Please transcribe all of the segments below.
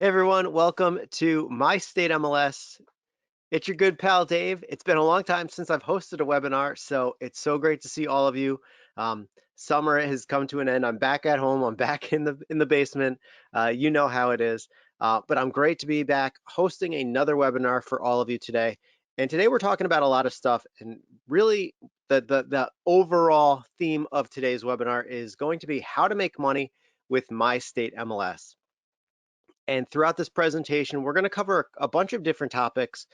Hey everyone, welcome to My State MLS. It's your good pal Dave. It's been a long time since I've hosted a webinar, so it's so great to see all of you. Summer has come to an end. I'm back at home. I'm back in the basement. You know how it is. But I'm great to be back hosting another webinar for all of you today. And today we're talking about a lot of stuff, and really the overall theme of today's webinar is going to be how to make money with My State MLS. And throughout this presentation, we're going to cover a bunch of different topics,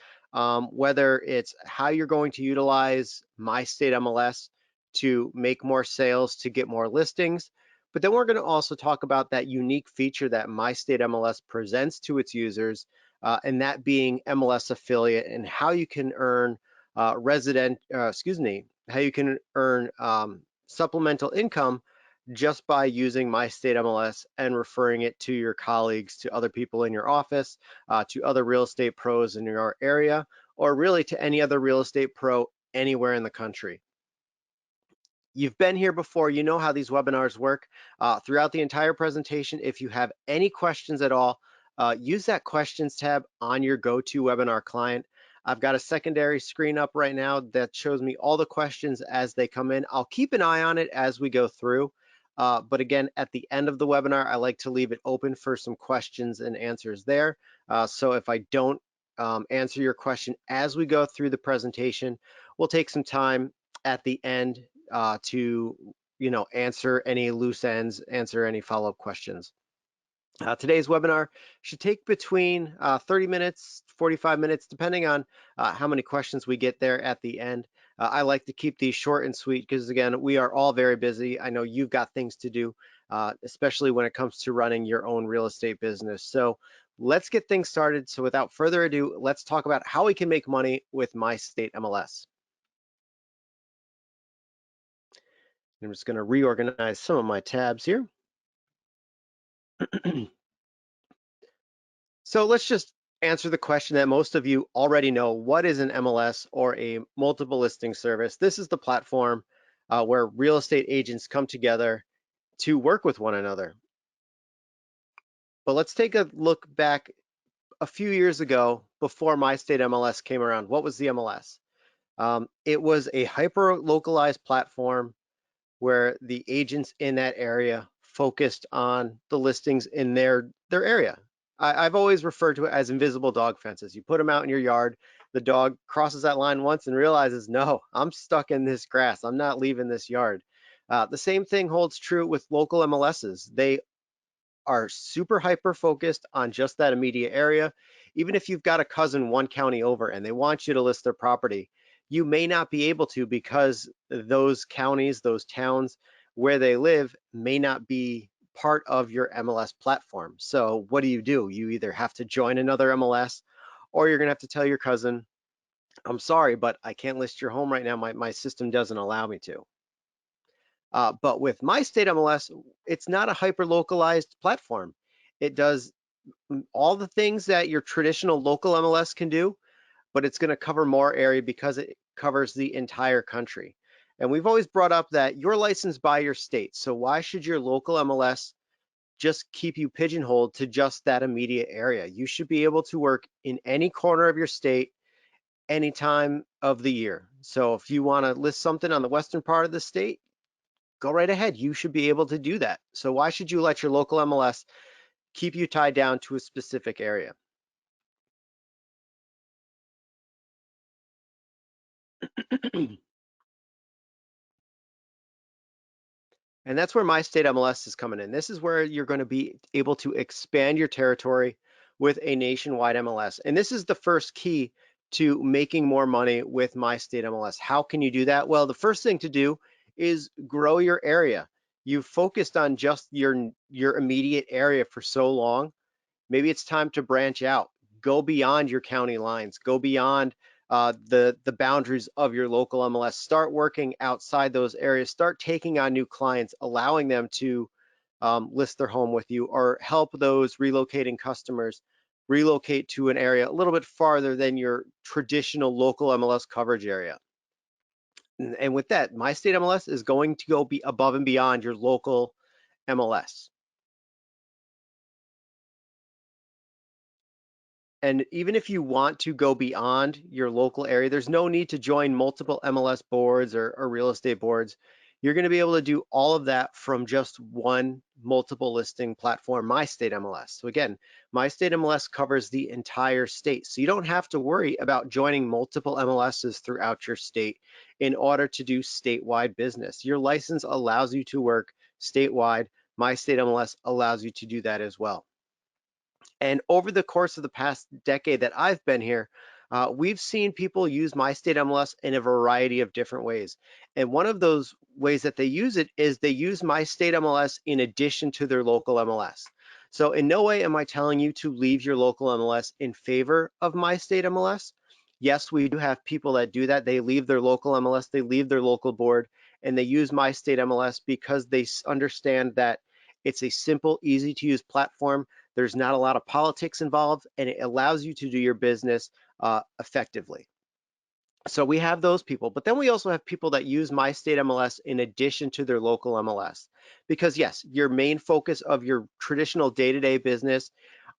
whether it's how you're going to utilize My State MLS to make more sales, to get more listings. But then we're going to also talk about that unique feature that My State MLS presents to its users, and that being MLS affiliate and how you can earn how you can earn supplemental income just by using My State MLS and referring it to your colleagues, to other people in your office, to other real estate pros in your area, or really to any other real estate pro anywhere in the country. You've been here before, you know how these webinars work. Throughout the entire presentation, if you have any questions at all, use that questions tab on your GoToWebinar client. I've got a secondary screen up right now that shows me all the questions as they come in. I'll keep an eye on it as we go through. But again, at the end of the webinar, I like to leave it open for some questions and answers there. So if I don't answer your question as we go through the presentation, we'll take some time at the end to answer any loose ends, answer any follow-up questions. Today's webinar should take between 30 minutes, 45 minutes, depending on how many questions we get there at the end. I like to keep these short and sweet because, again, we are all very busy. I know you've got things to do, especially when it comes to running your own real estate business. So let's get things started. So without further ado, let's talk about how we can make money with My State MLS. I'm just going to reorganize some of my tabs here. So let's just answer the question that most of you already know. What is an MLS or a multiple listing service? This is the platform where real estate agents come together to work with one another. But let's take a look back a few years ago before My State MLS came around. What was the MLS? It was a hyper localized platform where the agents in that area focused on the listings in their area. I've always referred to it as invisible dog fences. You put them out in your yard, the dog crosses that line once and realizes, no, I'm stuck in this grass. I'm not leaving this yard. The same thing holds true with local MLSs. They are super hyper focused on just that immediate area. Even if you've got a cousin one county over and they want you to list their property, you may not be able to because those counties, those towns where they live may not be part of your MLS platform. So what do? You either have to join another MLS or you're gonna have to tell your cousin, I'm sorry, but I can't list your home right now. My system doesn't allow me to. But with My State MLS, it's not a hyper localized platform. It does all the things that your traditional local MLS can do, but it's going to cover more area because it covers the entire country. And we've always brought up that you're licensed by your state. So why should your local MLS just keep you pigeonholed to just that immediate area? You should be able to work in any corner of your state any time of the year. So if you want to list something on the western part of the state, go right ahead. You should be able to do that. So why should you let your local MLS keep you tied down to a specific area? And that's where My State MLS is coming in. This is where you're going to be able to expand your territory with a nationwide MLS. And this is the first key to making more money with My State MLS. How can you do that? Well, the first thing to do is grow your area. You've focused on just your immediate area for so long. Maybe it's time to branch out, go beyond your county lines, go beyond the boundaries of your local MLS. Start working outside those areas. Start taking on new clients, allowing them to list their home with you, or help those relocating customers relocate to an area a little bit farther than your traditional local MLS coverage area. And with that, My State MLS is going to go be above and beyond your local MLS. And even if you want to go beyond your local area, there's no need to join multiple MLS boards or real estate boards. You're going to be able to do all of that from just one multiple listing platform, My State MLS. So again, My State MLS covers the entire state. So you don't have to worry about joining multiple MLSs throughout your state in order to do statewide business. Your license allows you to work statewide. My State MLS allows you to do that as well. And over the course of the past decade that I've been here, we've seen people use My State MLS in a variety of different ways. And one of those ways that they use it is they use My State MLS in addition to their local MLS. So in no way am I telling you to leave your local MLS in favor of My State MLS. Yes, we do have people that do that. They leave their local MLS, they leave their local board, and they use My State MLS because they understand that it's a simple, easy to use platform. There's not a lot of politics involved, and it allows you to do your business effectively. So we have those people, but then we also have people that use My State MLS in addition to their local MLS. Because yes, your main focus of your traditional day-to-day business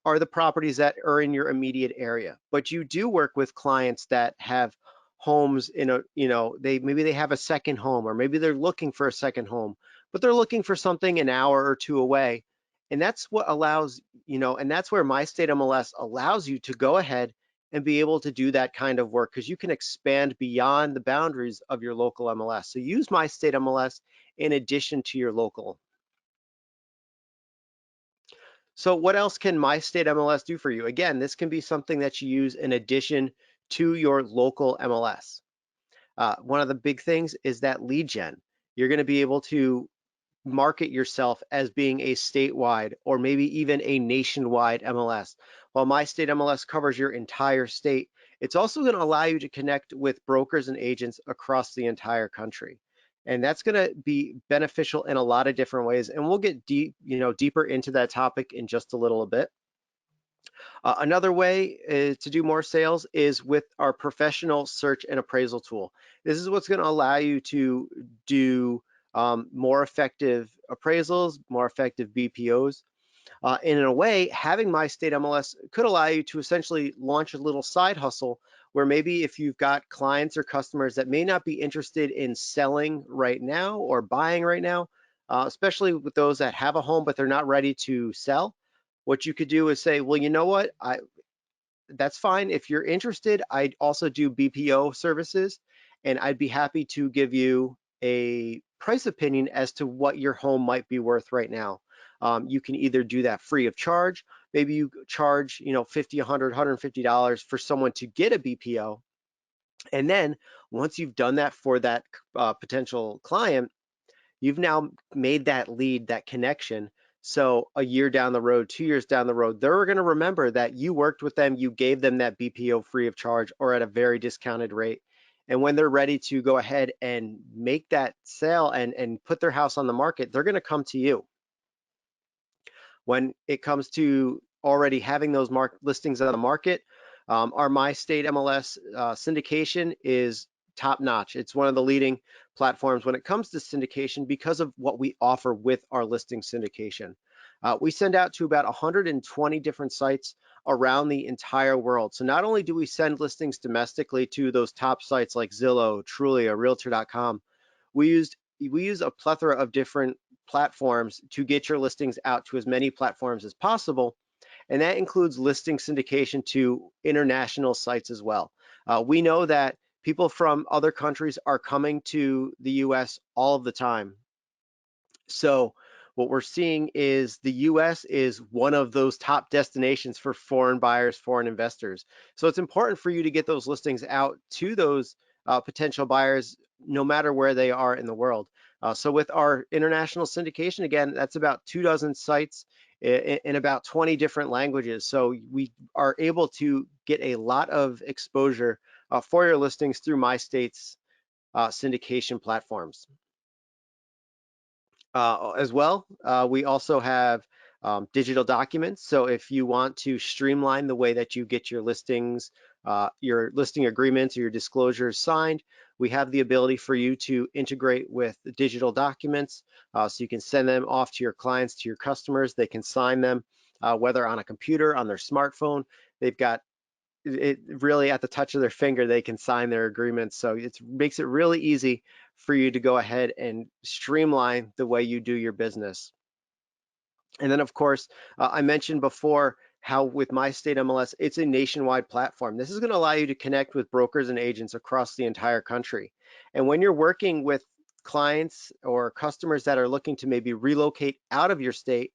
are the properties that are in your immediate area. But you do work with clients that have homes in a, maybe they have a second home, or maybe they're looking for a second home, but they're looking for something an hour or two away. And that's what allows, and that's where My State MLS allows you to go ahead and be able to do that kind of work, because you can expand beyond the boundaries of your local MLS. So use My State MLS in addition to your local. So what else can My State MLS do for you? Again, this can be something that you use in addition to your local MLS. One of the big things is that lead gen. You're going to be able to market yourself as being a statewide or maybe even a nationwide MLS. While My State MLS covers your entire state, it's also going to allow you to connect with brokers and agents across the entire country. And that's going to be beneficial in a lot of different ways. And we'll get deeper into that topic in just a little bit. Another way to do more sales is with our professional search and appraisal tool. This is what's going to allow you to do more effective appraisals, more effective BPOs. And in a way, having My State MLS could allow you to essentially launch a little side hustle where maybe if you've got clients or customers that may not be interested in selling right now or buying right now, especially with those that have a home but they're not ready to sell, what you could do is say, well, you know what, that's fine. If you're interested, I'd also do BPO services, and I'd be happy to give you a price opinion as to what your home might be worth right now. You can either do that free of charge. Maybe you charge, $50, $100, $150 for someone to get a BPO. And then once you've done that for that potential client, you've now made that lead, that connection. So a year down the road, 2 years down the road, they're going to remember that you worked with them, you gave them that BPO free of charge or at a very discounted rate. And when they're ready to go ahead and make that sale and put their house on the market, they're going to come to you. When it comes to already having those listings on the market, our My State MLS syndication is top notch. It's one of the leading platforms when it comes to syndication because of what we offer with our listing syndication. We send out to about 120 different sites around the entire world. So not only do we send listings domestically to those top sites like Zillow, Trulia, Realtor.com, we use a plethora of different platforms to get your listings out to as many platforms as possible. And that includes listing syndication to international sites as well. We know that people from other countries are coming to the US all of the time. So what we're seeing is the US is one of those top destinations for foreign buyers, foreign investors. So it's important for you to get those listings out to those potential buyers, no matter where they are in the world. So with our international syndication, again, that's about 24 sites in about 20 different languages. So we are able to get a lot of exposure for your listings through My State's syndication platforms. As well, we also have digital documents. So if you want to streamline the way that you get your listings, your listing agreements or your disclosures signed, we have the ability for you to integrate with the digital documents. So you can send them off to your clients, to your customers. They can sign them, whether on a computer, on their smartphone. They've got it really at the touch of their finger, they can sign their agreements. So it makes it really easy for you to go ahead and streamline the way you do your business. And then, of course, I mentioned before how with My State MLS, it's a nationwide platform. This is going to allow you to connect with brokers and agents across the entire country. And when you're working with clients or customers that are looking to maybe relocate out of your state,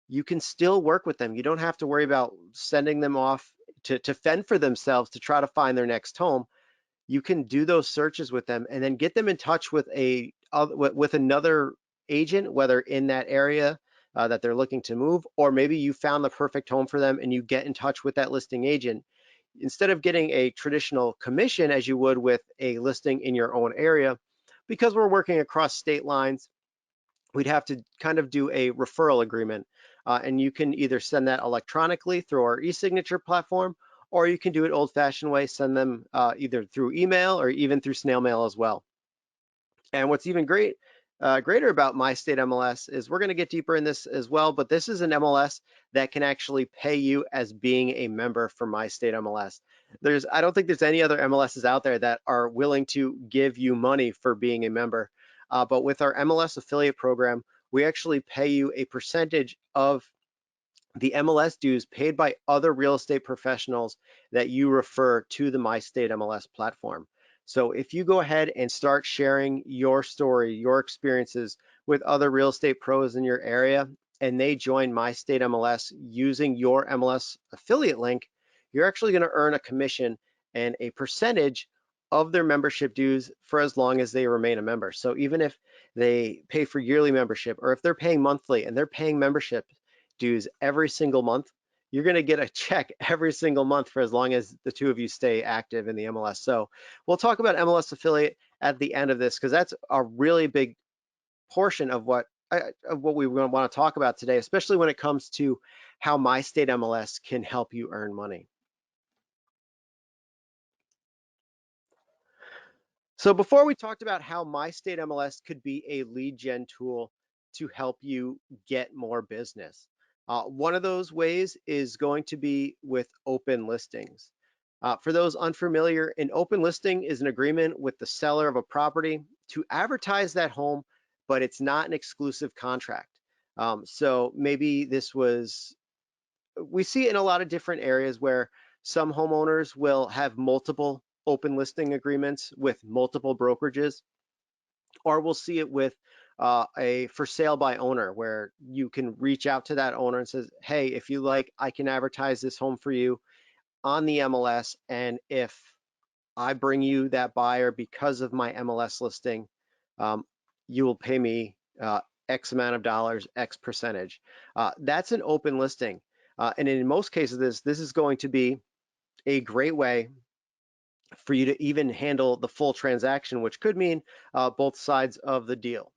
you can still work with them. You don't have to worry about sending them off to fend for themselves to try to find their next home. You can do those searches with them and then get them in touch with with another agent, whether in that area that they're looking to move, or maybe you found the perfect home for them and you get in touch with that listing agent. Instead of getting a traditional commission as you would with a listing in your own area, because we're working across state lines, we'd have to kind of do a referral agreement. And you can either send that electronically through our e-signature platform, or you can do it old-fashioned way, send them either through email or even through snail mail as well. And what's even greater about My State MLS is we're going to get deeper in this as well, but this is an MLS that can actually pay you as being a member for My State MLS. I don't think there's any other MLSs out there that are willing to give you money for being a member. But with our MLS affiliate program, we actually pay you a percentage of the MLS dues paid by other real estate professionals that you refer to the My State MLS platform. So if you go ahead and start sharing your story, your experiences with other real estate pros in your area, and they join My State MLS using your MLS affiliate link, you're actually going to earn a commission and a percentage of their membership dues for as long as they remain a member. So even if they pay for yearly membership, or if they're paying monthly and they're paying membership dues every single month, you're going to get a check every single month for as long as the two of you stay active in the MLS. So we'll talk about MLS affiliate at the end of this, because that's a really big portion of what we want to talk about today, especially when it comes to how My State MLS can help you earn money. So before we talked about how My State MLS could be a lead gen tool to help you get more business. One of those ways is going to be with open listings. For those unfamiliar, an open listing is an agreement with the seller of a property to advertise that home, but it's not an exclusive contract. So maybe we see it in a lot of different areas where some homeowners will have multiple open listing agreements with multiple brokerages, or we'll see it with a for sale by owner, where you can reach out to that owner and says, hey, if you like, I can advertise this home for you on the MLS, and if I bring you that buyer because of my MLS listing, um, you will pay me X amount of dollars, X percentage. That's an open listing. And in most cases, this is going to be a great way for you to even handle the full transaction, which could mean both sides of the deal.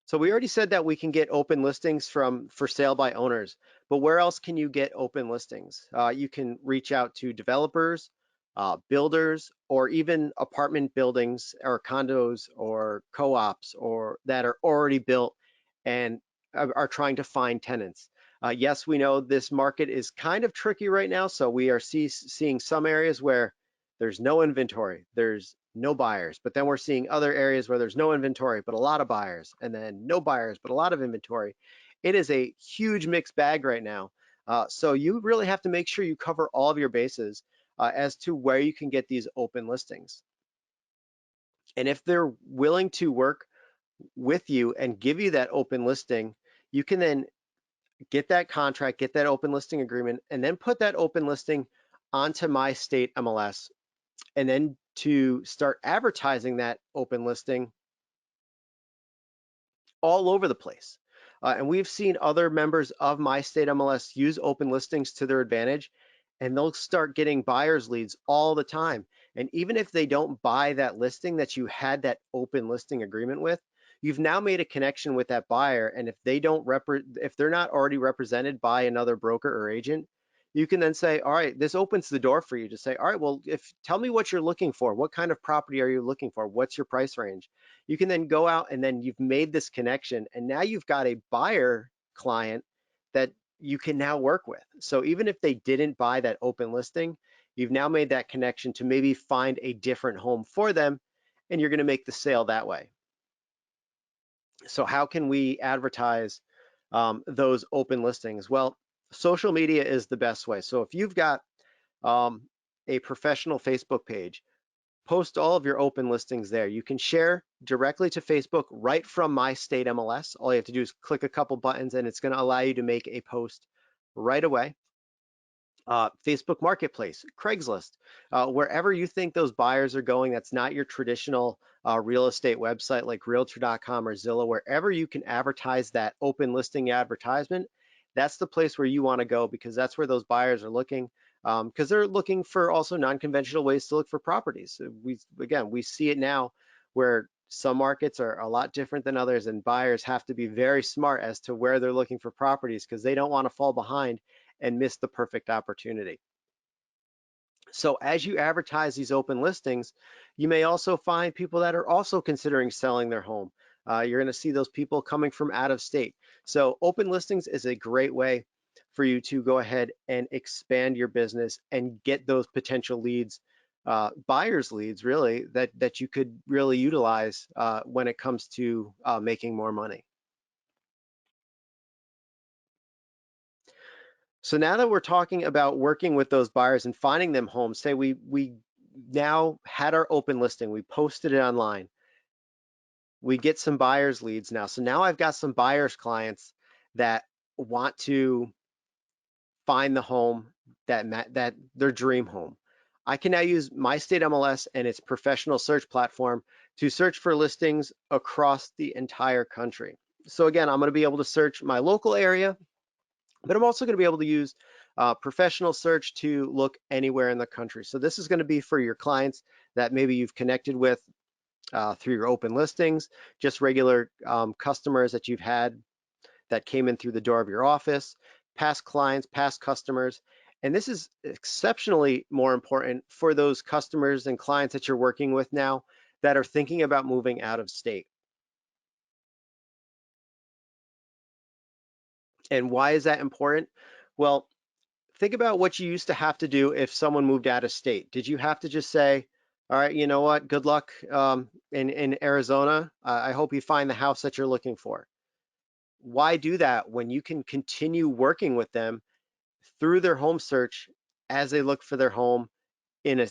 So we already said that we can get open listings from for sale by owners, but where else can you get open listings? You can reach out to developers, builders, or even apartment buildings or condos or co-ops or that are already built and are trying to find tenants. Yes, we know this market is kind of tricky right now, so we are seeing some areas where there's no inventory, there's no buyers, but then we're seeing other areas where there's no inventory, but a lot of buyers, and then no buyers, but a lot of inventory. It is a huge mixed bag right now. So you really have to make sure you cover all of your bases as to where you can get these open listings. And if they're willing to work with you and give you that open listing, you can then get that contract, get that open listing agreement, and then put that open listing onto My State MLS, and then to start advertising that open listing all over the place. And we've seen other members of My State MLS use open listings to their advantage, and they'll start getting buyers leads all the time. And even if they don't buy that listing that you had that open listing agreement with, you've now made a connection with that buyer. And if if they're not already represented by another broker or agent, you can then say, all right, this opens the door for you to say, all right, well, tell me what you're looking for. What kind of property are you looking for? What's your price range? You can then go out and then you've made this connection, and now you've got a buyer client that you can now work with. So even if they didn't buy that open listing, you've now made that connection to maybe find a different home for them, and you're going to make the sale that way. So how can we advertise those open listings? Well, social media is the best way. So if you've got a professional Facebook page, post all of your open listings there. You can share directly to Facebook right from My State MLS. All you have to do is click a couple buttons and it's going to allow you to make a post right away. Facebook Marketplace, Craigslist, wherever you think those buyers are going, that's not your traditional real estate website like realtor.com or Zillow, wherever you can advertise that open listing advertisement, that's the place where you want to go, because that's where those buyers are looking, because they're looking for also non-conventional ways to look for properties. We see it now where some markets are a lot different than others, and buyers have to be very smart as to where they're looking for properties because they don't want to fall behind and miss the perfect opportunity. So as you advertise these open listings, you may also find people that are also considering selling their home. You're going to see those people coming from out of state. So open listings is a great way for you to go ahead and expand your business and get those potential leads, buyers leads really, that you could really utilize when it comes to making more money. So now that we're talking about working with those buyers and finding them homes, say we now had our open listing, we posted it online, we get some buyers leads now. So now I've got some buyers clients that want to find the home that their dream home. I can now use My State MLS and its professional search platform to search for listings across the entire country. So again, I'm going to be able to search my local area, but I'm also going to be able to use professional search to look anywhere in the country. So this is going to be for your clients that maybe you've connected with through your open listings, just regular customers that you've had that came in through the door of your office, past clients, past customers. And this is exceptionally more important for those customers and clients that you're working with now that are thinking about moving out of state. And why is that important? Well, think about what you used to have to do if someone moved out of state. Did you have to just say, all right, you know what, good luck in Arizona. I hope you find the house that you're looking for. Why do that when you can continue working with them through their home search as they look for their home in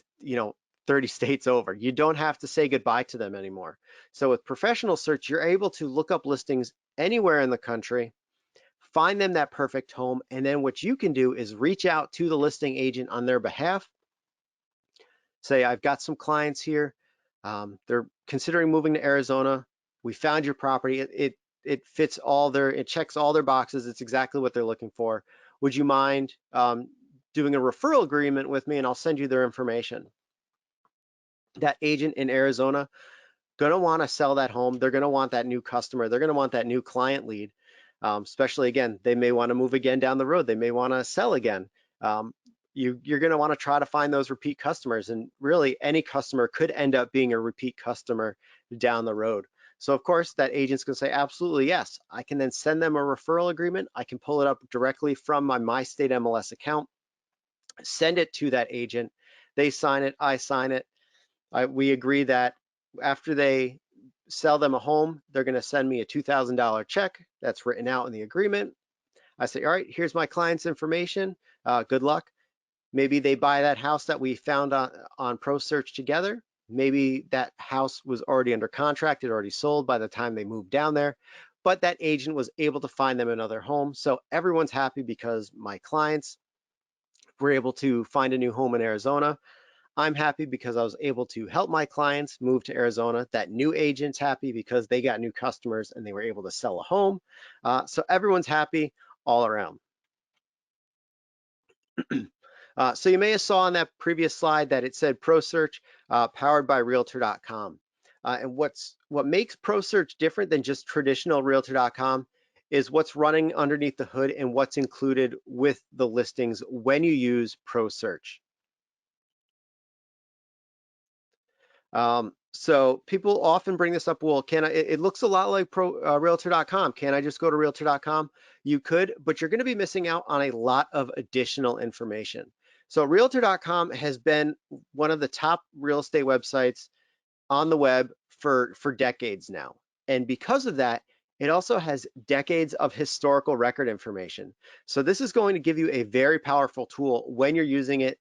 30 states over? You don't have to say goodbye to them anymore. So with professional search, you're able to look up listings anywhere in the country, find them that perfect home, and then what you can do is reach out to the listing agent on their behalf. Say, I've got some clients here. They're considering moving to Arizona. We found your property. It fits it checks all their boxes. It's exactly what they're looking for. Would you mind doing a referral agreement with me, and I'll send you their information? That agent in Arizona gonna want to sell that home. They're gonna want that new customer. They're gonna want that new client lead. Especially again, they may want to move again down the road. They may want to sell again. You're going to want to try to find those repeat customers, and really any customer could end up being a repeat customer down the road. So of course that agent's going to say, absolutely yes. I can then send them a referral agreement. I can pull it up directly from my State MLS account, send it to that agent. They sign it, I sign it. We agree that after they sell them a home, they're going to send me a $2,000 check that's written out in the agreement. I say, all right, here's my client's information. Good luck. Maybe they buy that house that we found on ProSearch together. Maybe that house was already under contract. It already sold by the time they moved down there, but that agent was able to find them another home. So everyone's happy because my clients were able to find a new home in Arizona. I'm happy because I was able to help my clients move to Arizona. That new agent's happy because they got new customers and they were able to sell a home. So everyone's happy all around. So you may have saw on that previous slide that it said ProSearch powered by realtor.com. And what makes ProSearch different than just traditional realtor.com is what's running underneath the hood and what's included with the listings when you use ProSearch. So people often bring this up, well, it looks a lot like realtor.com. Can I just go to realtor.com? You could, but you're going to be missing out on a lot of additional information. So realtor.com has been one of the top real estate websites on the web for decades now. And because of that, it also has decades of historical record information. So this is going to give you a very powerful tool when you're using it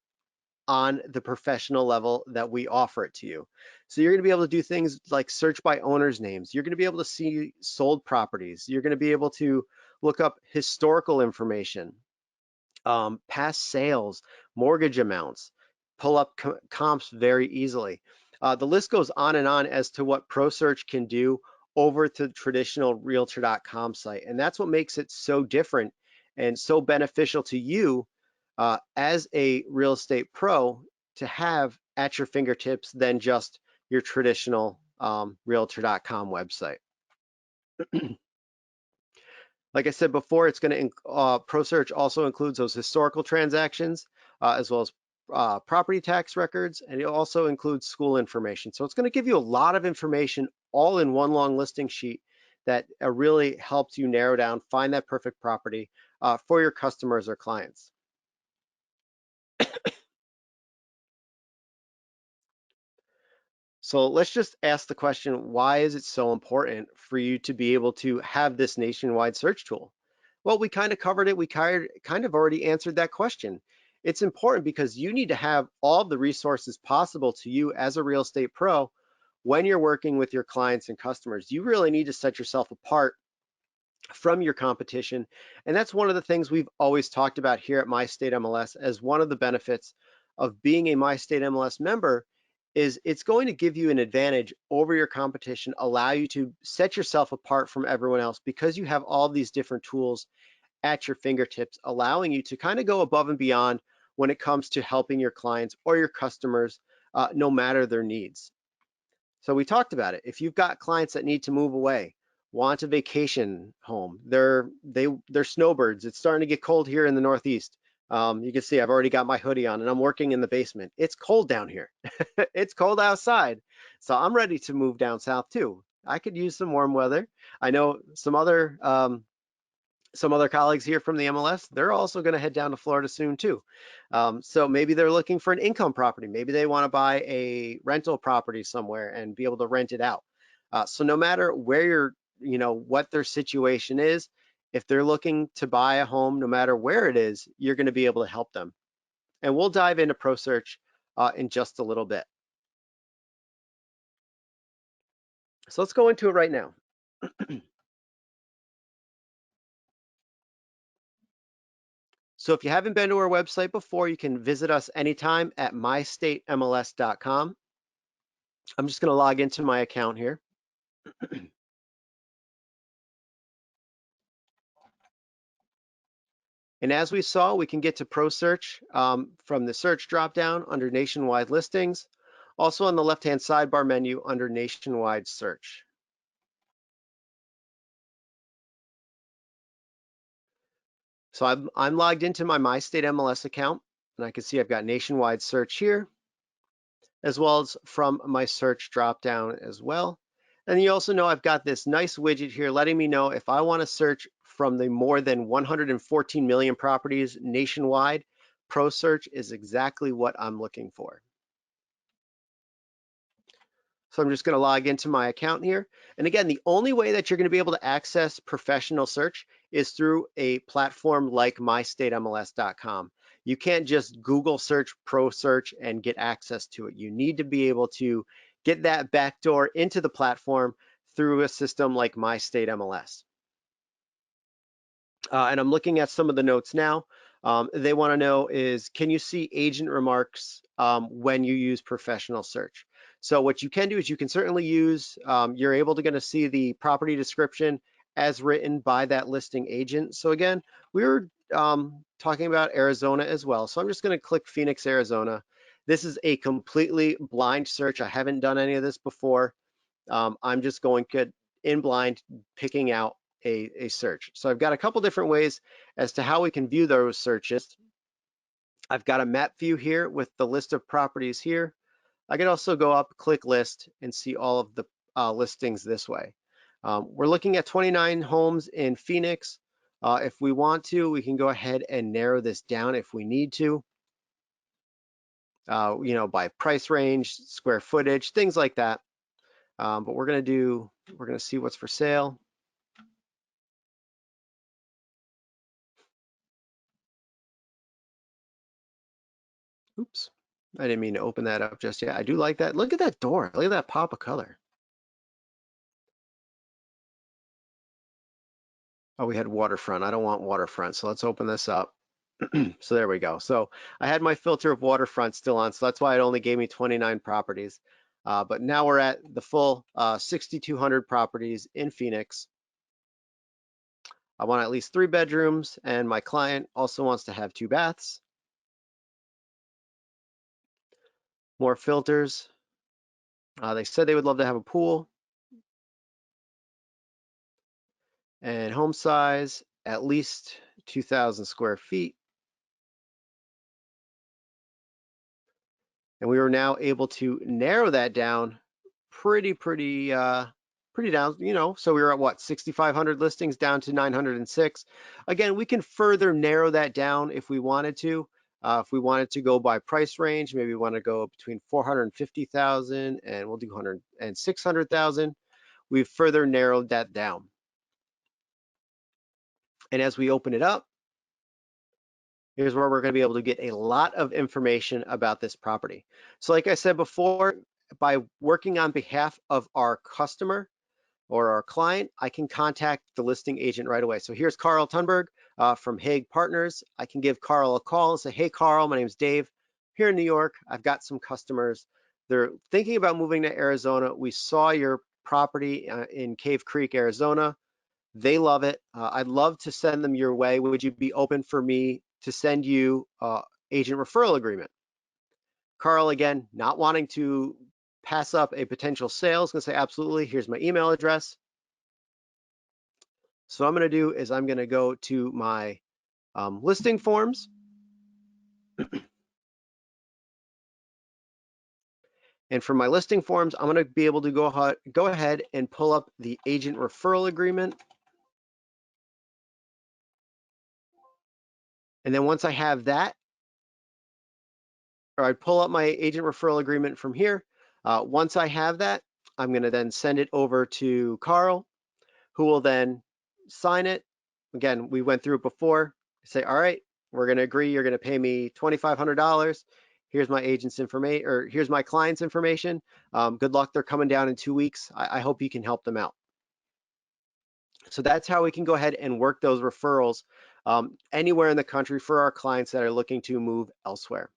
on the professional level that we offer it to you. So you're going to be able to do things like search by owners' names. You're going to be able to see sold properties. You're going to be able to look up historical information, past sales, mortgage amounts, pull up comps very easily. The list goes on and on as to what ProSearch can do over to the traditional realtor.com site. And that's what makes it so different and so beneficial to you as a real estate pro to have at your fingertips than just your traditional realtor.com website. Like I said before, it's going to ProSearch also includes those historical transactions as well as property tax records, and it also includes school information. So it's going to give you a lot of information all in one long listing sheet that really helps you narrow down, find that perfect property for your customers or clients. So let's just ask the question, why is it so important for you to be able to have this nationwide search tool? Well, we kind of covered it. We kind of already answered that question. It's important because you need to have all of the resources possible to you as a real estate pro when you're working with your clients and customers. You really need to set yourself apart from your competition. And that's one of the things we've always talked about here at My State MLS as one of the benefits of being a My State MLS member is it's going to give you an advantage over your competition, allow you to set yourself apart from everyone else because you have all these different tools at your fingertips, allowing you to kind of go above and beyond when it comes to helping your clients or your customers, no matter their needs. So we talked about it. If you've got clients that need to move away, want a vacation home, they're snowbirds. It's starting to get cold here in the Northeast. You can see I've already got my hoodie on and I'm working in the basement. It's cold down here. It's cold outside. So I'm ready to move down south too. I could use some warm weather. I know some other colleagues here from the MLS, they're also going to head down to Florida soon too. So maybe they're looking for an income property. Maybe they want to buy a rental property somewhere and be able to rent it out. So no matter where what their situation is, if they're looking to buy a home, no matter where it is, you're going to be able to help them. And we'll dive into ProSearch in just a little bit. So let's go into it right now. So if you haven't been to our website before, you can visit us anytime at mystatemls.com. I'm just going to log into my account here. And as we saw, we can get to ProSearch from the search dropdown under Nationwide Listings, also on the left-hand sidebar menu under Nationwide Search. So I'm logged into my State MLS account, and I can see I've got Nationwide Search here, as well as from my search dropdown as well. And you also know I've got this nice widget here letting me know if I want to search from the more than 114 million properties nationwide, ProSearch is exactly what I'm looking for. So I'm just going to log into my account here. And again, the only way that you're going to be able to access professional search is through a platform like mystatemls.com. You can't just Google search ProSearch and get access to it. You need to be able to get that backdoor into the platform through a system like My State MLS. And I'm looking at some of the notes now. They want to know is, can you see agent remarks when you use professional search? So what you can do is you can certainly use, you're able to going to see the property description as written by that listing agent. So again, we were talking about Arizona as well. So I'm just going to click Phoenix, Arizona. This is a completely blind search. I haven't done any of this before. I'm just going in blind, picking out a search. So I've got a couple different ways as to how we can view those searches. I've got a map view here with the list of properties here. I could also go up, click list, and see all of the listings this way. We're looking at 29 homes in Phoenix. If we want to, we can go ahead and narrow this down if we need to, by price range, square footage, things like that. But we're going to see what's for sale. Oops, I didn't mean to open that up just yet. I do like that. Look at that door. Look at that pop of color. Oh, we had waterfront. I don't want waterfront, so let's open this up. So there we go. So I had my filter of waterfront still on, so that's why it only gave me 29 properties. But now we're at the full 6,200 properties in Phoenix. I want at least 3 bedrooms, and my client also wants to have 2 baths. More filters. They said they would love to have a pool. And home size, at least 2,000 square feet. And we were now able to narrow that down pretty down, so we were at what, 6,500 listings down to 906. Again, we can further narrow that down if we wanted to. If we wanted to go by price range, maybe we want to go between 450,000 and we'll do 100 and 600,000. We've further narrowed that down. And as we open it up, here's where we're going to be able to get a lot of information about this property. So like I said before, by working on behalf of our customer or our client, I can contact the listing agent right away. So here's Carl Thunberg from Hague Partners. I can give Carl a call and say, hey, Carl, my name's Dave. Here in New York, I've got some customers. They're thinking about moving to Arizona. We saw your property in Cave Creek, Arizona. They love it. I'd love to send them your way. Would you be open for me to send you agent referral agreement? Carl, again, not wanting to pass up a potential sale, is going to say, absolutely. Here's my email address. So what I'm going to do is I'm going to go to my listing forms. And for my listing forms, I'm going to be able to go ahead and pull up the agent referral agreement. And then once I have that, or I pull up my agent referral agreement from here. Once I have that, I'm going to then send it over to Carl, who will then sign it. Again, we went through it before. Say, all right, we're going to agree. You're going to pay me $2,500. Here's my agent's information, or here's my client's information. Good luck. They're coming down in 2 weeks. I hope you can help them out. So that's how we can go ahead and work those referrals anywhere in the country for our clients that are looking to move elsewhere.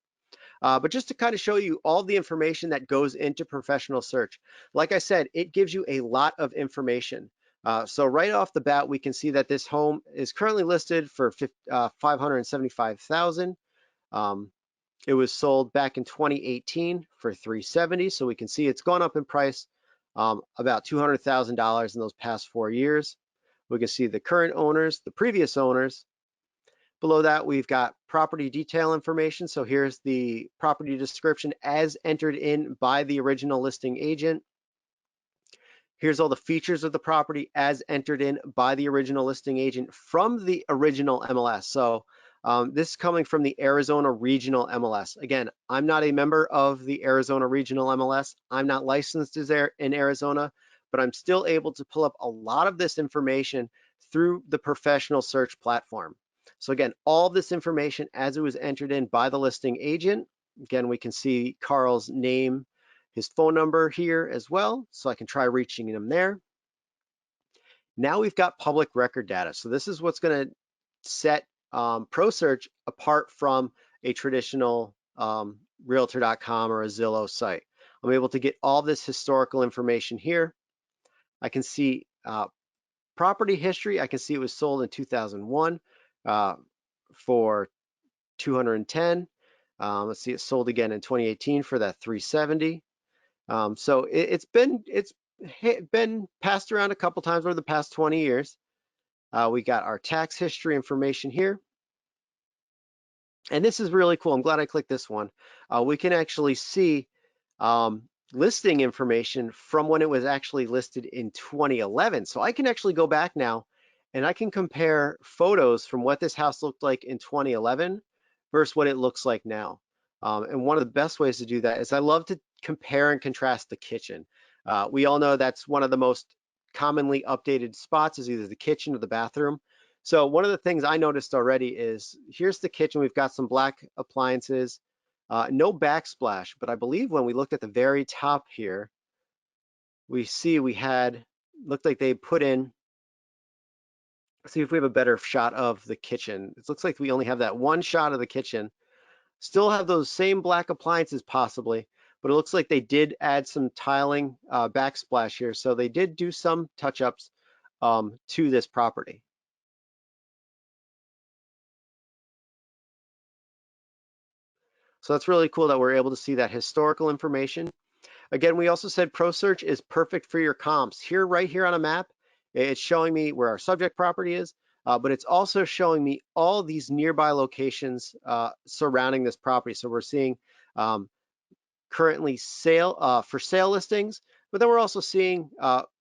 But just to kind of show you all the information that goes into professional search, like I said, it gives you a lot of information. So right off the bat, we can see that this home is currently listed for $575,000. It was sold back in 2018 for $370,000. So we can see it's gone up in price about $200,000 in those past 4 years. We can see the current owners, the previous owners. Below that, we've got property detail information. So here's the property description as entered in by the original listing agent. Here's all the features of the property as entered in by the original listing agent from the original MLS. So this is coming from the Arizona Regional MLS. Again, I'm not a member of the Arizona Regional MLS. I'm not licensed in Arizona, but I'm still able to pull up a lot of this information through the professional search platform. So again, all this information as it was entered in by the listing agent. Again, we can see Carl's name, his phone number here as well, so I can try reaching him there. Now we've got public record data. So this is what's going to set ProSearch apart from a traditional Realtor.com or a Zillow site. I'm able to get all this historical information here. I can see property history. I can see it was sold in 2001 for $210,000. Let's see, it sold again in 2018 for that $370,000. So it's been passed around a couple times over the past 20 years. We got our tax history information here. And this is really cool. I'm glad I clicked this one. We can actually see listing information from when it was actually listed in 2011. So I can actually go back now and I can compare photos from what this house looked like in 2011 versus what it looks like now. And one of the best ways to do that is I love to compare and contrast the kitchen. We all know that's one of the most commonly updated spots is either the kitchen or the bathroom. So one of the things I noticed already is here's the kitchen. We've got some black appliances, no backsplash, but I believe when we looked at the very top here, we see we had, looked like they put in, let's see if we have a better shot of the kitchen. It looks like we only have that one shot of the kitchen. Still have those same black appliances possibly, but it looks like they did add some tiling backsplash here. So they did do some touch-ups to this property. So that's really cool that we're able to see that historical information. Again, we also said ProSearch is perfect for your comps. Here, right here on a map, it's showing me where our subject property is, but it's also showing me all these nearby locations surrounding this property. So we're seeing currently for sale listings, but then we're also seeing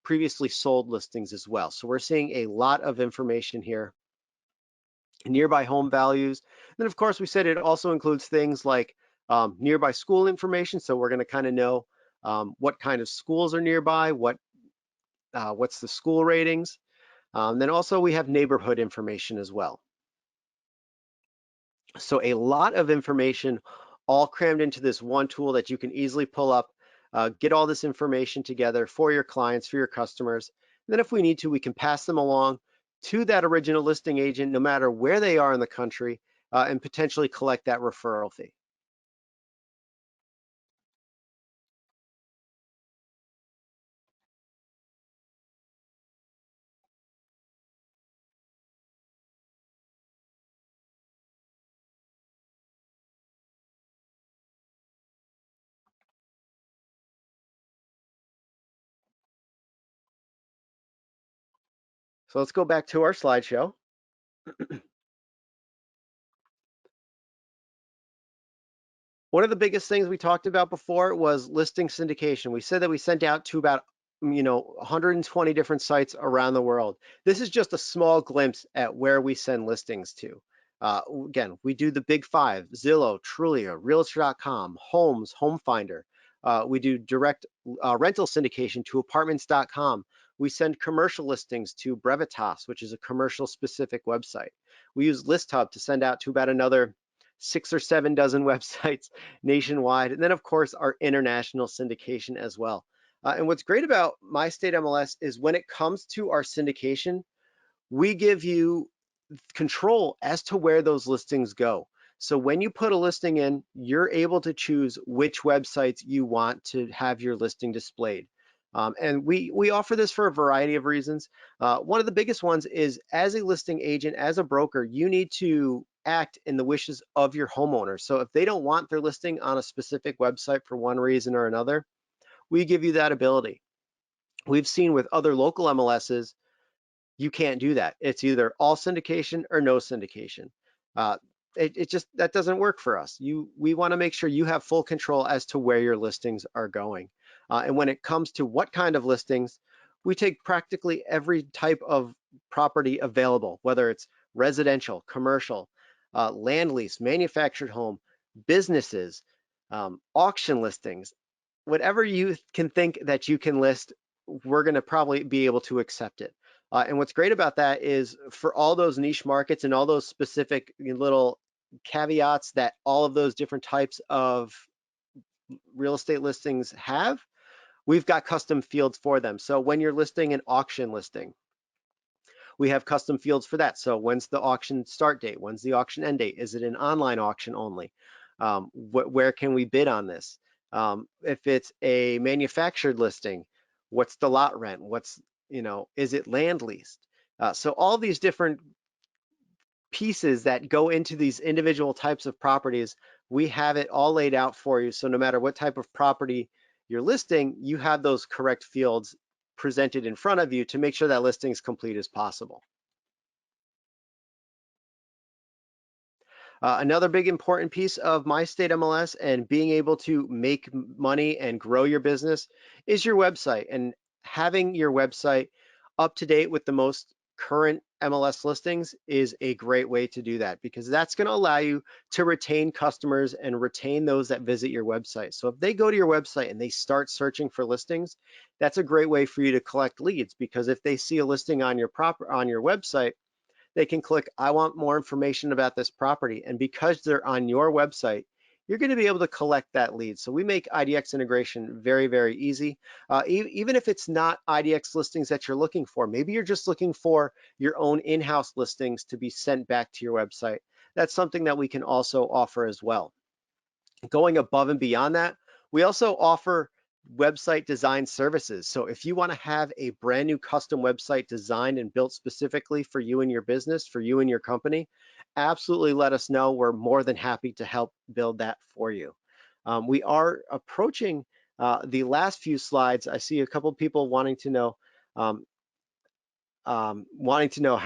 previously sold listings as well. So we're seeing a lot of information here. Nearby home values. And then of course we said it also includes things like nearby school information. So we're going to kind of know what kind of schools are nearby, what's the school ratings. Then also we have neighborhood information as well. So a lot of information all crammed into this one tool that you can easily pull up, get all this information together for your clients, for your customers. And then if we need to, we can pass them along to that original listing agent, no matter where they are in the country, and potentially collect that referral fee. So let's go back to our slideshow. One of the biggest things we talked about before was listing syndication. We said that we sent out to about 120 different sites around the world. This is just a small glimpse at where we send listings to. Again, we do the big five: Zillow, Trulia, Realtor.com, Homes, Home Finder. We do direct rental syndication to apartments.com. We send commercial listings to Brevitas, which is a commercial specific website. We use Listhub to send out to about another 6 or 7 dozen websites nationwide. And then of course our international syndication as well. And what's great about My State MLS is when it comes to our syndication, we give you control as to where those listings go. So when you put a listing in, you're able to choose which websites you want to have your listing displayed. And we offer this for a variety of reasons. One of the biggest ones is as a listing agent, as a broker, you need to act in the wishes of your homeowner. So if they don't want their listing on a specific website for one reason or another, we give you that ability. We've seen with other local MLSs, you can't do that. It's either all syndication or no syndication. It just, that doesn't work for us. We want to make sure you have full control as to where your listings are going. And when it comes to what kind of listings, we take practically every type of property available, whether it's residential, commercial, land lease, manufactured home, businesses, auction listings, whatever you can think that you can list, we're going to probably be able to accept it. And what's great about that is for all those niche markets and all those specific little caveats that all of those different types of real estate listings have, we've got custom fields for them. So when you're listing an auction listing, we have custom fields for that. So when's the auction start date? When's the auction end date? Is it an online auction only? Where can we bid on this? If it's a manufactured listing, what's the lot rent? Is it land leased? So all these different pieces that go into these individual types of properties, we have it all laid out for you. So no matter what type of property you're listing, you have those correct fields presented in front of you to make sure that listing is complete as possible. Another big important piece of My State MLS and being able to make money and grow your business is your website, and having your website up to date with the most current MLS listings is a great way to do that, because that's going to allow you to retain customers and retain those that visit your website. So if they go to your website and they start searching for listings, that's a great way for you to collect leads, because if they see a listing on your website, they can click, I want more information about this property. And because they're on your website, you're going to be able to collect that lead. So we make IDX integration very, very easy. Even if it's not IDX listings that you're looking for, maybe you're just looking for your own in-house listings to be sent back to your website. That's something that we can also offer as well. Going above and beyond that, we also offer website design services. So if you want to have a brand new custom website designed and built specifically for you and your business, for you and your company, absolutely let us know. We're more than happy to help build that for you. We are approaching the last few slides. I see a couple people wanting to know how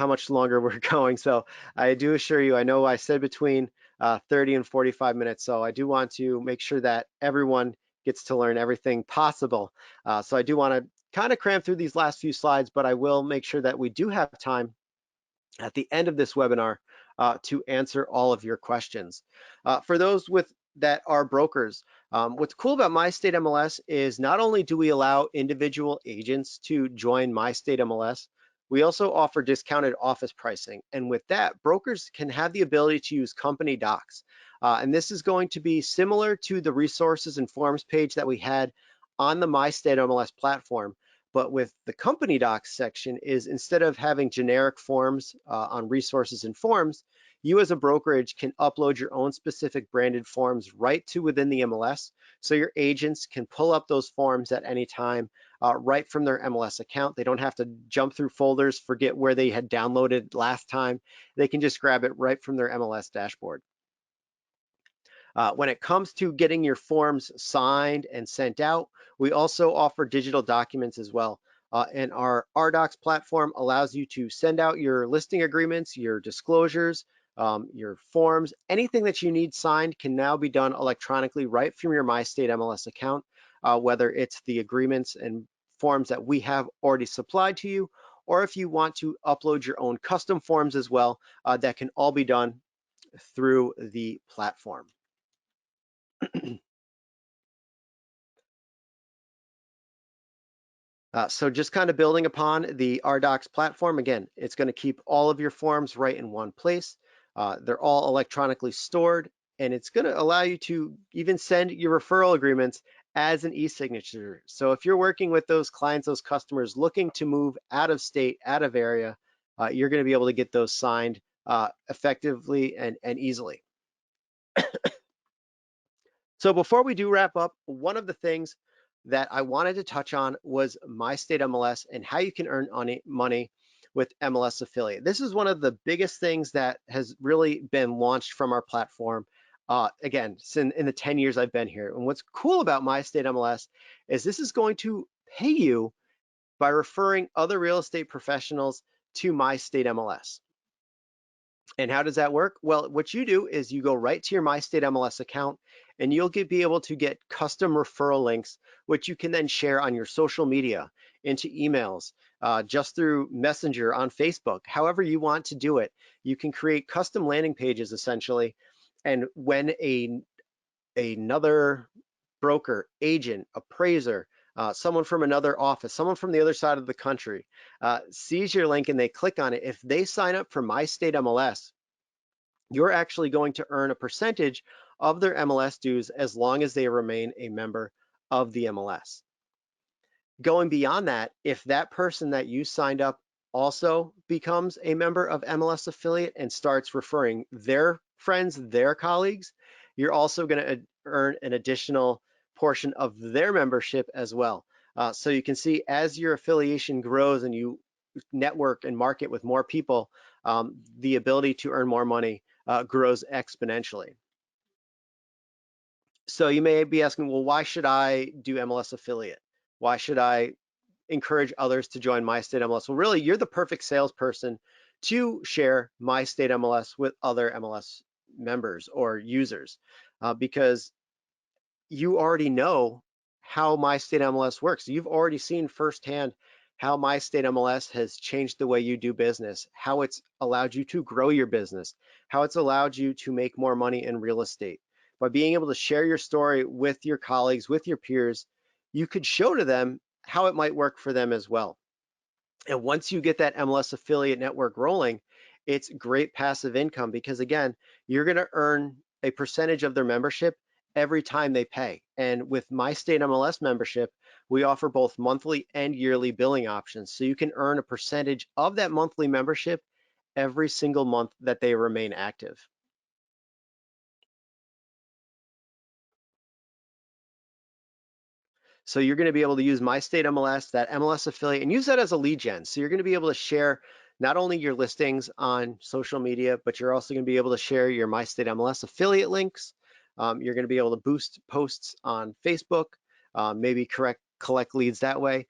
much longer we're going. So I do assure you, I know I said between 30 and 45 minutes. So I do want to make sure that everyone gets to learn everything possible. So I do want to kind of cram through these last few slides, but I will make sure that we do have time at the end of this webinar to answer all of your questions. For those that are brokers, what's cool about My State MLS is not only do we allow individual agents to join My State MLS, we also offer discounted office pricing. And with that, brokers can have the ability to use company docs. And this is going to be similar to the resources and forms page that we had on the My State MLS platform. But with the company docs section is, instead of having generic forms on resources and forms, you as a brokerage can upload your own specific branded forms right to within the MLS. So your agents can pull up those forms at any time right from their MLS account. They don't have to jump through folders, forget where they had downloaded last time. They can just grab it right from their MLS dashboard. When it comes to getting your forms signed and sent out, we also offer digital documents as well. And our RDocs platform allows you to send out your listing agreements, your disclosures, your forms, anything that you need signed can now be done electronically right from your My State MLS account, whether it's the agreements and forms that we have already supplied to you, or if you want to upload your own custom forms as well, that can all be done through the platform. So just kind of building upon the RDocs platform, again, it's going to keep all of your forms right in one place. They're all electronically stored, and it's going to allow you to even send your referral agreements as an e-signature. So if you're working with those clients, those customers looking to move out of state, out of area, you're going to be able to get those signed effectively and easily. So before we do wrap up, one of the things that I wanted to touch on was My State MLS and how you can earn money with MLS affiliate. This is one of the biggest things that has really been launched from our platform. Again, in the 10 years I've been here. And what's cool about My State MLS is this is going to pay you by referring other real estate professionals to My State MLS. And how does that work? Well, what you do is you go right to your My State MLS account, and you'll be able to get custom referral links, which you can then share on your social media, into emails, just through Messenger on Facebook, however you want to do it. You can create custom landing pages essentially. And when another broker, agent, appraiser, someone from another office, someone from the other side of the country sees your link and they click on it, if they sign up for My State MLS, you're actually going to earn a percentage of their MLS dues as long as they remain a member of the MLS. Going beyond that, if that person that you signed up also becomes a member of MLS affiliate and starts referring their friends, their colleagues, you're also going to earn an additional portion of their membership as well. So you can see, as your affiliation grows and you network and market with more people, the ability to earn more money grows exponentially. So you may be asking, well, why should I do MLS affiliate? Why should I encourage others to join My State MLS? Well, really, you're the perfect salesperson to share My State MLS with other MLS members or users, because you already know how My State MLS works. You've already seen firsthand how My State MLS has changed the way you do business, how it's allowed you to grow your business, how it's allowed you to make more money in real estate. By being able to share your story with your colleagues, with your peers, you could show to them how it might work for them as well. And once you get that MLS affiliate network rolling, it's great passive income because, again, you're going to earn a percentage of their membership every time they pay. And with My State MLS membership, we offer both monthly and yearly billing options. So you can earn a percentage of that monthly membership every single month that they remain active. So you're going to be able to use My State MLS, that MLS affiliate, and use that as a lead gen. So you're going to be able to share not only your listings on social media, but you're also going to be able to share your My State MLS affiliate links. You're going to be able to boost posts on Facebook, maybe collect leads that way.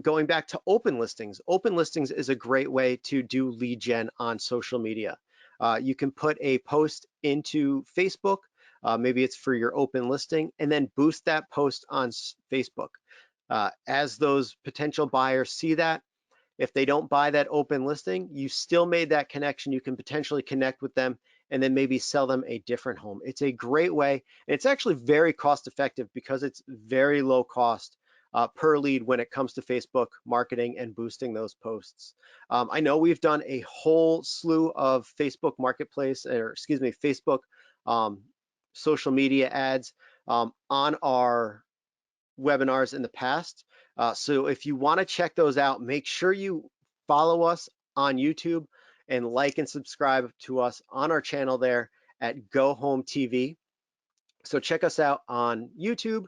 Going back to open listings is a great way to do lead gen on social media. You can put a post into Facebook. Maybe it's for your open listing, and then boost that post on Facebook. As those potential buyers see that, if they don't buy that open listing, you still made that connection. You can potentially connect with them and then maybe sell them a different home. It's a great way. And it's actually very cost effective because it's very low cost per lead when it comes to Facebook marketing and boosting those posts. I know we've done a whole slew of Facebook marketplace, or excuse me, Facebook social media ads on our webinars in the past. So if you want to check those out, make sure you follow us on YouTube and like and subscribe to us on our channel there at Go Home TV. So check us out on YouTube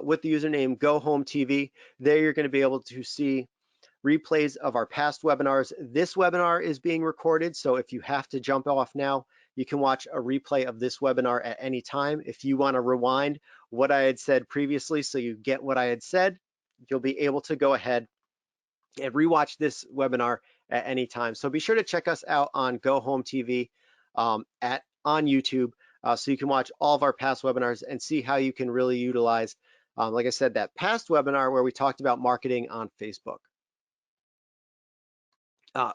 with the username Go Home TV. There you're going to be able to see replays of our past webinars. This webinar is being recorded, so if you have to jump off now, you can watch a replay of this webinar at any time. If you want to rewind what I had said previously so you get what I had said, you'll be able to go ahead and rewatch this webinar at any time. So be sure to check us out on Go Home TV on YouTube so you can watch all of our past webinars and see how you can really utilize, like I said, that past webinar where we talked about marketing on Facebook.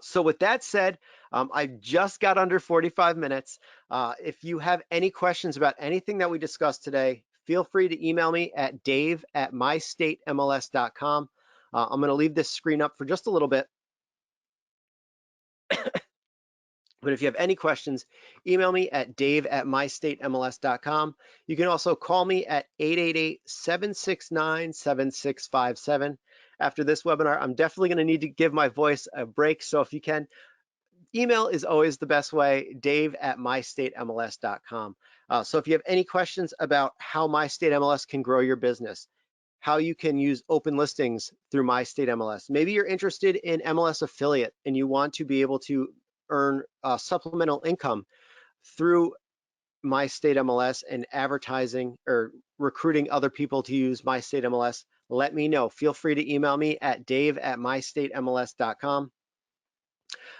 So with that said, I just got under 45 minutes. If you have any questions about anything that we discussed today, feel free to email me at dave@mystatemls.com. I'm going to leave this screen up for just a little bit. But if you have any questions, email me at dave@mystatemls.com. You can also call me at 888-769-7657. After this webinar, I'm definitely going to need to give my voice a break. So if you can, email is always the best way, dave@mystatemls.com. So if you have any questions about how My State MLS can grow your business, how you can use open listings through My State MLS, maybe you're interested in MLS affiliate and you want to be able to earn supplemental income through My State MLS and advertising or recruiting other people to use My State MLS, let me know. Feel free to email me at dave@mystatemls.com.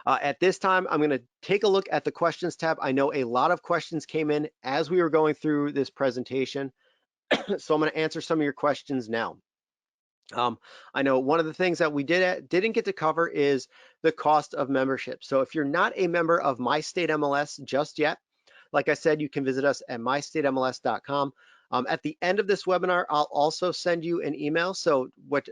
At this time, I'm going to take a look at the questions tab. I know a lot of questions came in as we were going through this presentation, so I'm going to answer some of your questions now. I know one of the things that we didn't get to cover is the cost of membership. So if you're not a member of My State MLS just yet, like I said, you can visit us at mystatemls.com. At the end of this webinar, I'll also send you an email. So what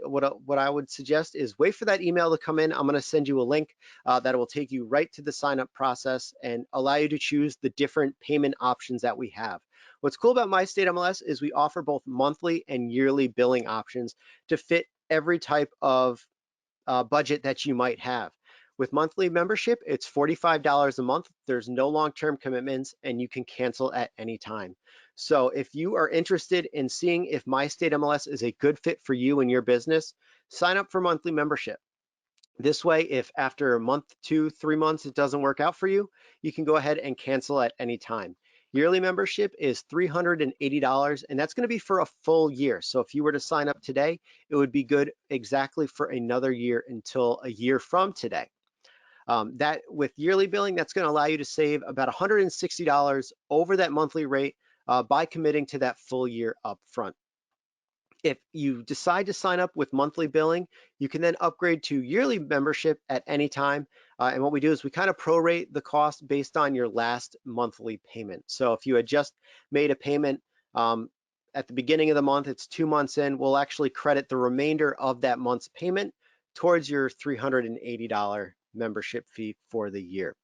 I would suggest is wait for that email to come in. I'm going to send you a link that will take you right to the sign up process and allow you to choose the different payment options that we have. What's cool about My State MLS is we offer both monthly and yearly billing options to fit every type of budget that you might have. With monthly membership, it's $45 a month. There's no long-term commitments and you can cancel at any time. So if you are interested in seeing if My State MLS is a good fit for you and your business, sign up for monthly membership. This way, if after a month, 2, 3 months, it doesn't work out for you, you can go ahead and cancel at any time. Yearly membership is $380, and that's going to be for a full year. So if you were to sign up today, it would be good exactly for another year until a year from today. That with yearly billing, that's going to allow you to save about $160 over that monthly rate by committing to that full year upfront. If you decide to sign up with monthly billing, you can then upgrade to yearly membership at any time. And what we do is we kind of prorate the cost based on your last monthly payment. So if you had just made a payment at the beginning of the month, it's 2 months in, we'll actually credit the remainder of that month's payment towards your $380 membership fee for the year.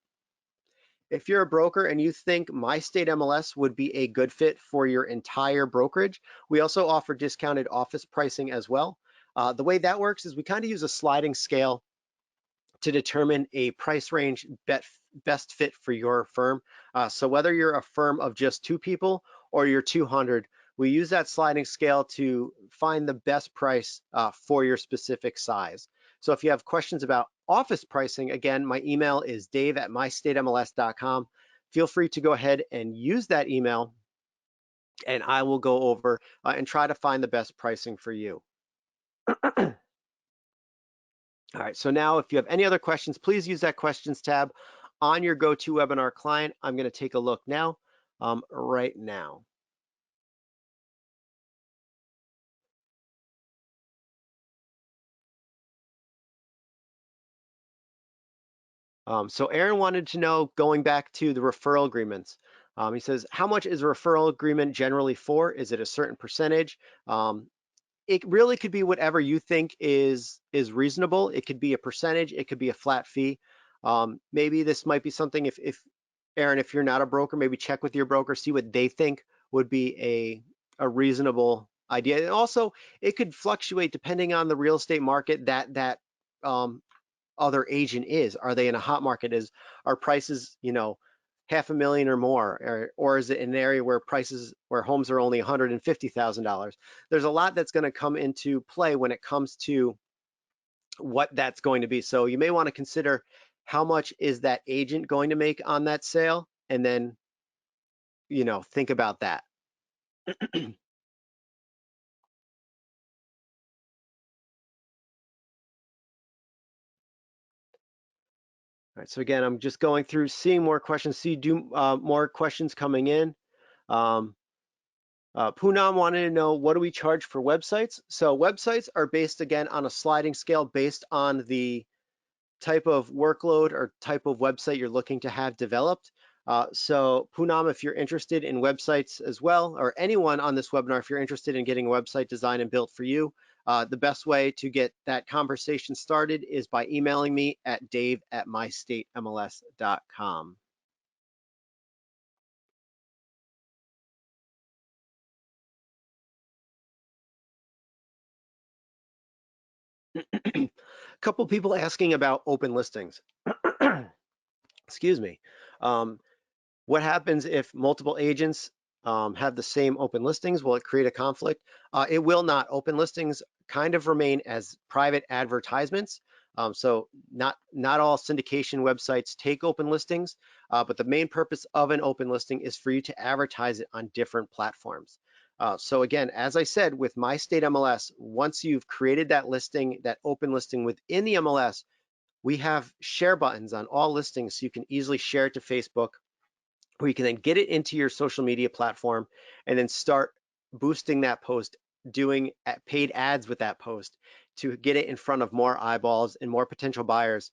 If you're a broker and you think My State MLS would be a good fit for your entire brokerage, we also offer discounted office pricing as well. The way that works is we kind of use a sliding scale to determine a price range best fit for your firm. So whether you're a firm of just 2 people or you're 200, we use that sliding scale to find the best price for your specific size. So if you have questions about office pricing, again, my email is dave@mystatemls.com. Feel free to go ahead and use that email, and I will go over and try to find the best pricing for you. All right, so now if you have any other questions, please use that questions tab on your GoToWebinar client. I'm going to take a look now, right now. So Aaron wanted to know, going back to the referral agreements, he says, how much is a referral agreement generally for? Is it a certain percentage? It really could be whatever you think is reasonable. It could be a percentage, it could be a flat fee. Maybe this might be something, if Aaron, if you're not a broker, maybe check with your broker, see what they think would be a reasonable idea. And also, it could fluctuate depending on the real estate market that other agent is. Are they in a hot market? Are prices, $500,000 or more, or is it an area where homes are only $150,000? There's a lot that's going to come into play when it comes to what that's going to be. So you may want to consider how much is that agent going to make on that sale, and then, think about that. All right, so again, I'm just going through, seeing more questions, more questions coming in. Poonam wanted to know, what do we charge for websites? So websites are based, again, on a sliding scale based on the type of workload or type of website you're looking to have developed. So Poonam, if you're interested in websites as well, or anyone on this webinar, if you're interested in getting a website designed and built for you, the best way to get that conversation started is by emailing me at dave@mystatemls.com. A couple people asking about open listings. Excuse me. What happens if multiple agents have the same open listings? Will it create a conflict? It will not. Open listings kind of remain as private advertisements. So not all syndication websites take open listings, but the main purpose of an open listing is for you to advertise it on different platforms. So again, as I said, with My State MLS, once you've created that listing, that open listing within the MLS, we have share buttons on all listings, so you can easily share it to Facebook, where you can then get it into your social media platform and then start boosting that post, doing paid ads with that post to get it in front of more eyeballs and more potential buyers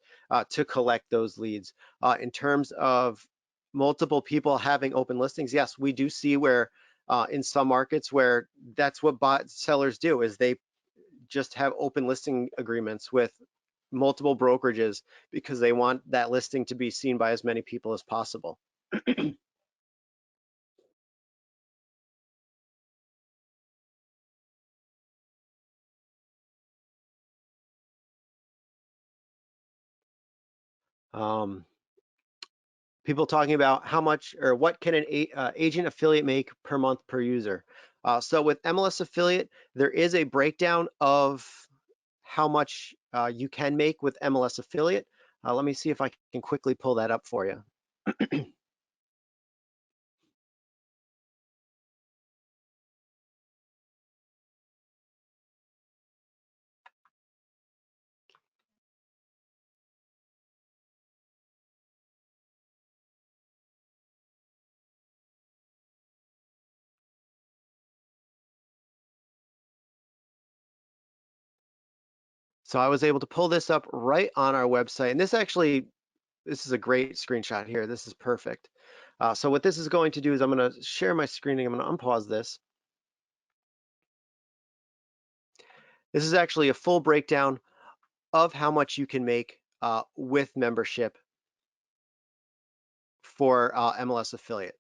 to collect those leads. In terms of multiple people having open listings, yes, we do see where in some markets where that's what sellers do, is they just have open listing agreements with multiple brokerages because they want that listing to be seen by as many people as possible. Um, People talking about how much or what can an agent affiliate make per month per user. So with MLS affiliate, there is a breakdown of how much you can make with MLS affiliate. Let me see if I can quickly pull that up for you. So I was able to pull this up right on our website. And this is a great screenshot here. This is perfect. So what this is going to do is I'm going to share my screen and I'm going to unpause this. This is actually a full breakdown of how much you can make with membership for MLS affiliate.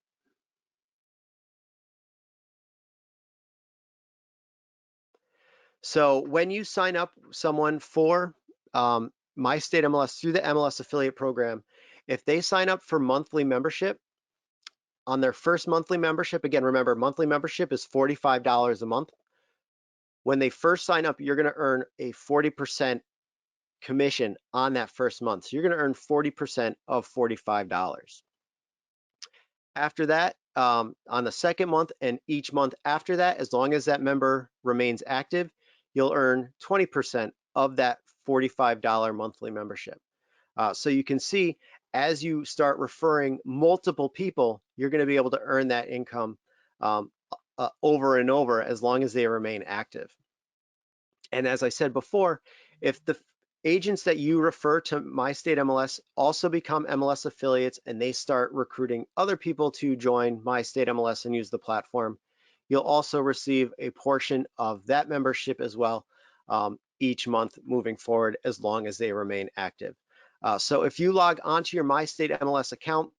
So when you sign up someone for My State MLS through the MLS affiliate program, if they sign up for monthly membership, on their first monthly membership, again, remember, monthly membership is $45 a month. When they first sign up, you're going to earn a 40% commission on that first month. So you're going to earn 40% of $45. After that, on the second month and each month after that, as long as that member remains active, you'll earn 20% of that $45 monthly membership. So you can see as you start referring multiple people, you're going to be able to earn that income over and over as long as they remain active. And as I said before, if the agents that you refer to My State MLS also become MLS affiliates and they start recruiting other people to join My State MLS and use the platform, you'll also receive a portion of that membership as well each month moving forward as long as they remain active. So if you log onto your My State MLS account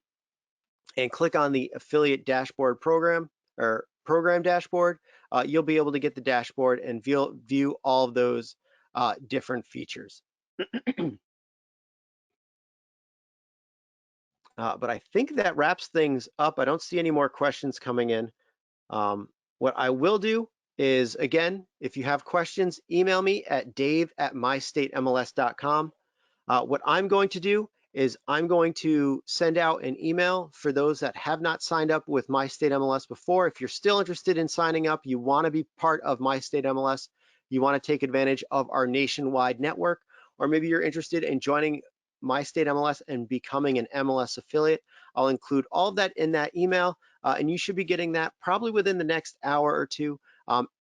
and click on the affiliate dashboard program or program dashboard, you'll be able to get the dashboard and view all of those different features. But I think that wraps things up. I don't see any more questions coming in. What I will do is, again, if you have questions, email me at dave@mystatemls.com. What I'm going to do is I'm going to send out an email for those that have not signed up with My State MLS before. If you're still interested in signing up, you want to be part of My State MLS, you want to take advantage of our nationwide network, or maybe you're interested in joining My State MLS and becoming an MLS affiliate, I'll include all of that in that email, and you should be getting that probably within the next hour or two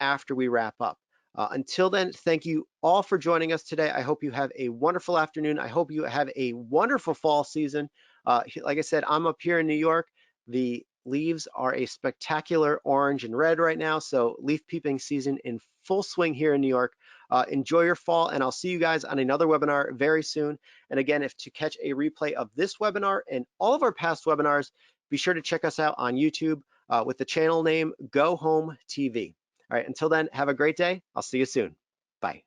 after we wrap up. Until then, thank you all for joining us today. I hope you have a wonderful afternoon. I hope you have a wonderful fall season. Like I said, I'm up here in New York. The leaves are a spectacular orange and red right now, so leaf peeping season in full swing here in New York. Enjoy your fall, and I'll see you guys on another webinar very soon. And again, if to catch a replay of this webinar and all of our past webinars, be sure to check us out on YouTube with the channel name Go Home TV. All right, until then, have a great day. I'll see you soon. Bye.